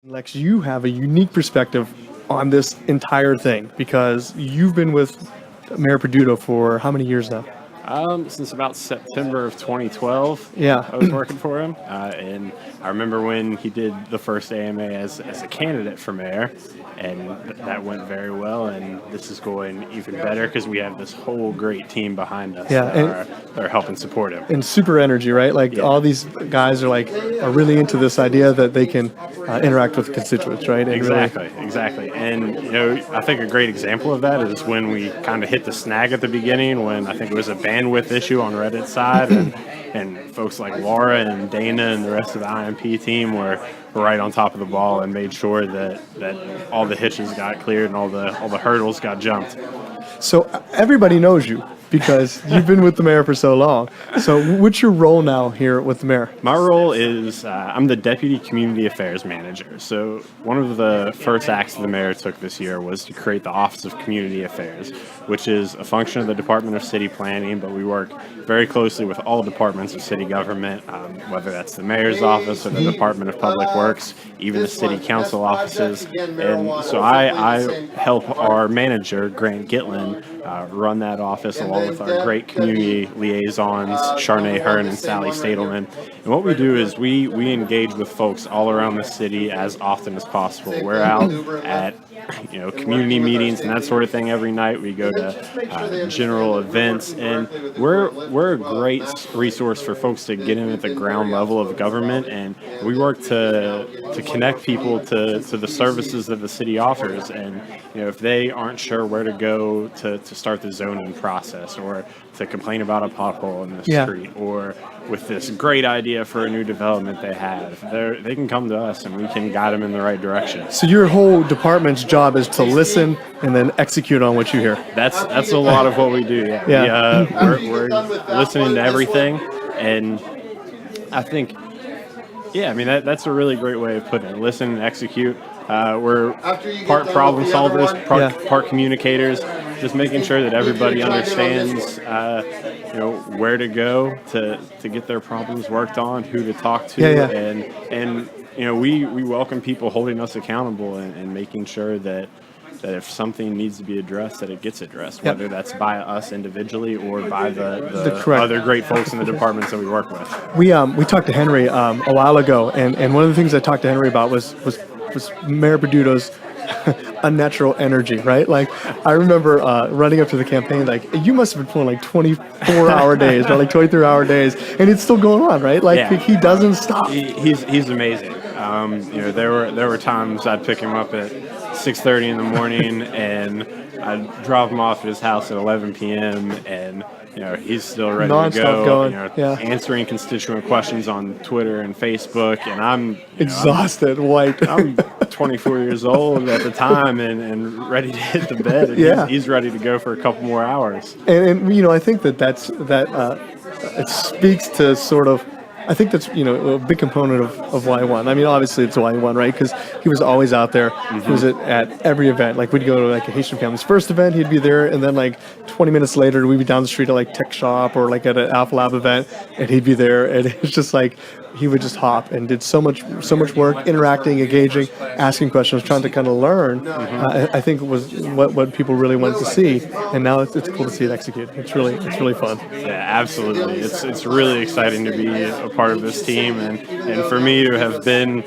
Lex, you have a unique perspective on this entire thing because you've been with Mayor Peduto for how many years now? Since about September of 2012, Yeah. I was working for him, and I remember when he did the first AMA as a candidate for mayor, and that went very well. And this is going even better because we have this whole great team behind us Yeah, that are helping support him. and super energy, right? Like Yeah. all these guys are really into this idea that they can interact with constituents, right? And Exactly. And I think a great example of that is when we kind of hit the snag at the beginning when I think it was a bandwidth issue on Reddit's side, and folks like Laura and Dana and the rest of the IMP team were right on top of the ball and made sure that all the hitches got cleared and all the hurdles got jumped. So everybody knows you because you've been with the mayor for so long. So what's your role now here with the mayor? My role is I'm the Deputy Community Affairs Manager. So one of the first acts the mayor took this year was to create the Office of Community Affairs, which is a function of the Department of City Planning, but we work very closely with all departments of city government, whether that's the mayor's office or the Department of Public Works, even the city council offices. And so I help our manager, Grant Gitlin, run that office along with our great community liaisons, Charnay Hearn and Sally Stadelman. And what we do is we engage with folks all around the city as often as possible. We're out at community meetings and that sort of thing every night. We go to general events, and we're a great resource for folks to get in at the ground level of government, and we work to connect people to the services that the city offers. And if they aren't sure where to go to start the zoning process, or to complain about a pothole in the street, or with this great idea for a new development they have, they can come to us and we can guide them in the right direction. So your whole department's job is to listen and then execute on what you hear. That's a lot of what we do. We're listening to everything, and I think, that's a really great way of putting it. Listen and execute. We're part problem solvers, part communicators, just making sure that everybody understands, where to go to get their problems worked on, who to talk to, and we welcome people holding us accountable and making sure that if something needs to be addressed, that it gets addressed, whether that's by us individually or by the other great folks in the departments that we work with. We talked to Henry a while ago, and one of the things I talked to Henry about was Mayor Peduto's unnatural energy, right? Like, I remember running up to the campaign, like, you must have been pulling like 24-hour days or like 23-hour days, and it's still going on, right? Like, he doesn't stop. He's amazing. There were times I'd pick him up at 6:30 in the morning, and I'd drop him off at his house at 11 p.m. and he's still ready to go. Answering constituent questions on Twitter and Facebook, and I'm exhaused, white. I'm 24 years old at the time, and ready to hit the bed. And he's ready to go for a couple more hours. And I think that it speaks to sort of. I think that's a big component of why he won. I mean, obviously it's why he won, right? Because he was always out there. He was at every event. Like, we'd go to like a Haitian family's first event, he'd be there, and then like 20 minutes later, we'd be down the street at like Tech Shop or like at an Alpha Lab event, and he'd be there, and it's just like he would just hop and did so much work, interacting, engaging, asking questions, trying to kind of learn. I think it was what people really wanted to see, and now it's cool to see it execute. It's really fun. Yeah, absolutely. It's really exciting to be a part of this team, and for me to have been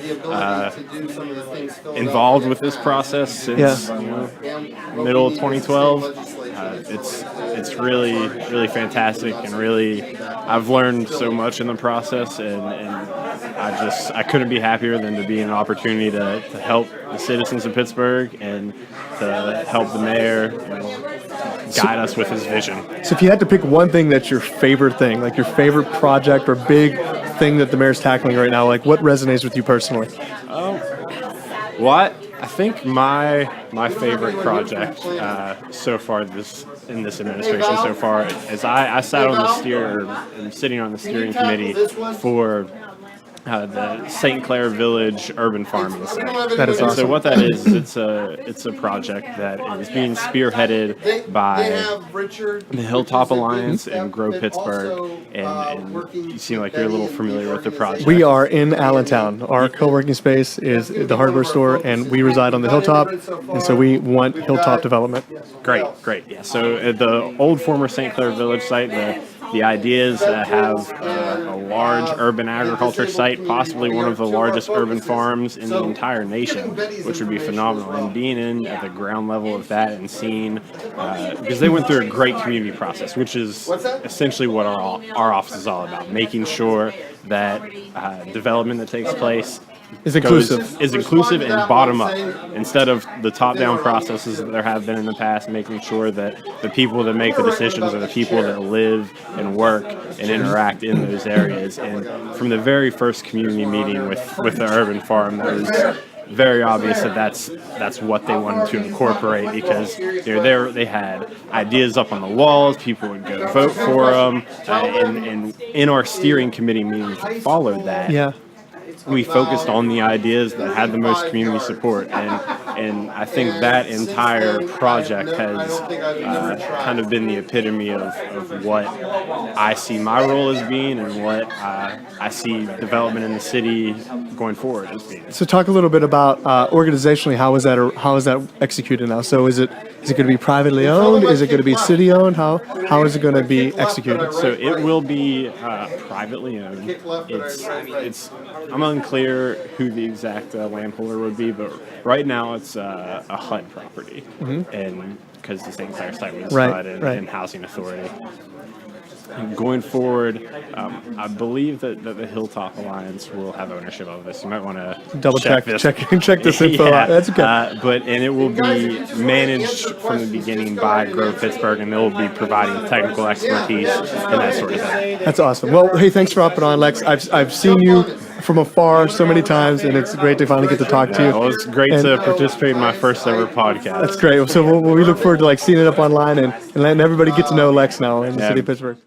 involved with this process since middle of 2012. It's really fantastic, and really I've learned so much in the process, and I couldn't be happier than to be an opportunity to help the citizens of Pittsburgh and to help the mayor guide us with his vision. So if you had to pick one thing that's your favorite thing, like your favorite project or big thing that the mayor's tackling right now, like what resonates with you personally? I think my favorite project so far in this administration so far is I sat on the I'm sitting on the steering committee for the St. Clair Village Urban Farming Center. That is And awesome. so what that is it's a project that is being spearheaded by the Hilltop Alliance and Grow Pittsburgh. And you seem like you're a little familiar with the project. We are in Allentown. Our co-working space is the hardware store, and we reside on the Hilltop, and so we want Hilltop development. Great. Yeah. So at the old former St. Clair Village site, the idea is to have a large urban agriculture site, possibly one of the largest urban farms in the entire nation, which would be phenomenal. And being in at the ground level of that and seeing, because they went through a great community process, which is essentially what our office is all about, making sure that development that takes place Is inclusive. is inclusive and bottom up instead of the top down processes that there have been in the past, making sure that the people that make the decisions are the people that live and work and interact in those areas. And from the very first community meeting with the urban farm, that was very obvious that that's what they wanted to incorporate, because they had ideas up on the walls, people would go vote for them, and in our steering committee meetings that followed that, Yeah. we focused on the ideas that had the most community support, and I think that entire project has kind of been the epitome of what I see my role as being, and what I see development in the city going forward as being. So talk a little bit about organizationally, how is that executed now? So is it going to be privately owned? Is it going to be city owned? How is it going to be executed? So it will be privately owned. It's I'm unclear who the exact landholder would be, but right now it's a HUD property, and because the St. Clair site was in Housing Authority. And going forward, I believe that the Hilltop Alliance will have ownership of this. You might want to Double check this. this info out. That's okay. And it will be managed from the beginning by Grow Pittsburgh, and they'll be providing technical expertise and that sort of thing. That's awesome. Well, hey, thanks for hopping on, Lex. I've seen you from afar so many times, and it's great to finally get to talk to you. Well, it's great to participate in my first ever podcast. That's great. So we look forward to seeing it up online and letting everybody get to know Lex now in the city of Pittsburgh.